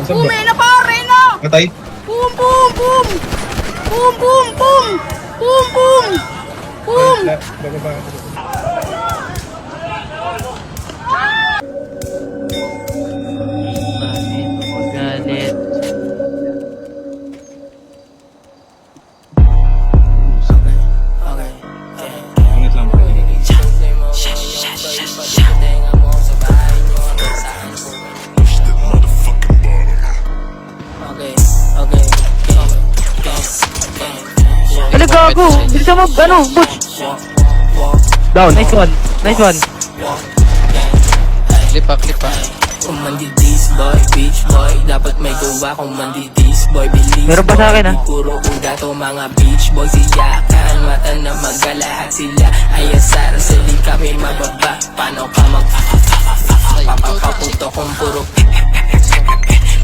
Boom, na pare na! Patay. Boom, boom, boom! Boom, boom, boom! Boom, boom! Boom! Bababa. Magalit. Ingat lang po. Ano gago? Bisa mo, ano, butch. Down. Nice one. Nice one. Clip pa. Kung mandidis boy, beach boy, dapat may gawa kung mandidis boy, bilis Meron pa sa akin, ha? puro uda to mga beach boy, siyakan, mata na magalahat sila, ay asar, sili kami mababa, paano ka papapaputo kung puro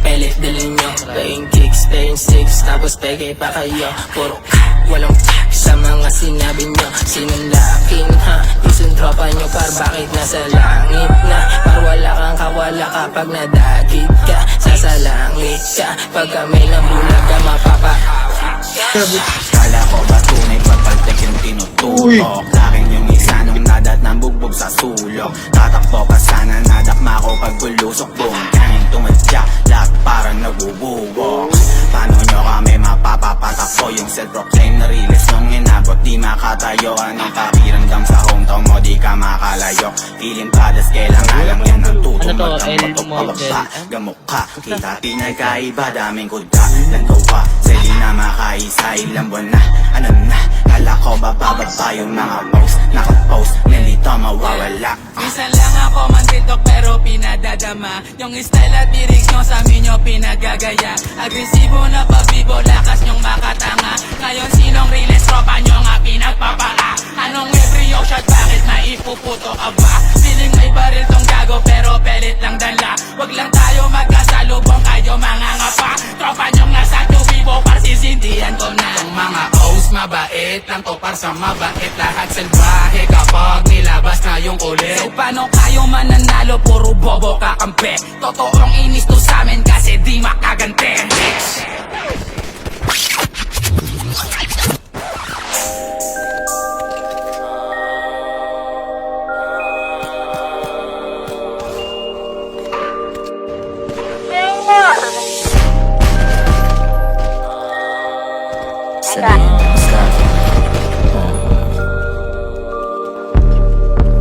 pelit dilin nyo, playing kicks, playing sticks, tapos peke pa kayo, puro walang sa mga sinabi nyo, sinunlaking ha, isang tropa nyo par bakit nasa langit na, par wala kang kawala kapag nadagit ka, sasalangit ka, pagka may nabulag ka mapapa-awit ka. Kala ko ba tunay pagpaltek yung tinututok? Laking yung isa nung nadat ng bugbog sa sulok. Tatakbo pa sana nadakma ko pag bulusok. Boom, kahit tumadya, lahat parang nagbubuwok. Paano nyo kami mapapapatakbo? Yung self-proclaim na realist nung inabot di makatayo. Anong pakiramdam sa hometown mo di ka makalayo? Feeling padas kailangan lang yan ang tutumag ng motok pababa. Gamok ka, kita pinagkaiba, daming kuda nagawa, sali na makaisa, ilang buwan na, ano na, kala ko bababa yung mga post, nakapost, nandito mawawala. Minsan lang ako mandildok pero pinadadama, yung style at lyrics nyo sa amin nyo pinagagaya, agresibo na pagbibo, lakas nyong makatanga, ngayon sinong realist tropa nyo nga pinagpapala, anong every shot bakit maipuputo ka ba, feeling may baril tong gago pero pelit lang danla, wag lang tayo magkasalubong kayo mga ngapa, tropa nyong nasa tubibo par sisindihan ko na, yung mga O's mabait lang to par sa mabait, lahat selvahe kapag nilabas na yung kulit. So paano kayo mananalo, puro bobo kakampi, totoong inis to sa amin kasi di makagante. Sabihin mo sa akin,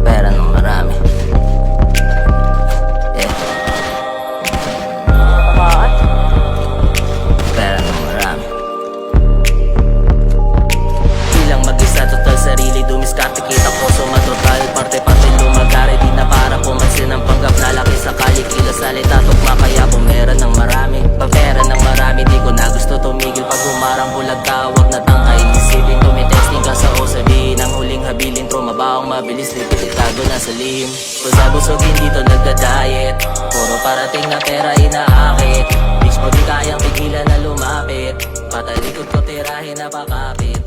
pera ng marami. Pera ng marami. Bilang mag-isa, total sarili, dumiskarte, kita ko sumatotal, parte-parte lumagari, di na para pumansin ang panggap na laki sa kali, kilos salita, tugma kaya pumera ng marami. Pagpera ng marami, di ko na gusto tumigil, pag humarang bulag ka, wag na tangkay, isipin tumitesting ka sa o sabihin ang huling habilin, trumabawang mabilis, lipit-itago na sa lihim. Busog-busogin dito nagda-diet, puro parating na pera inaakit, bitch mo di kayang pigilan na lumapit, patalikod ko tirahin na pakapit.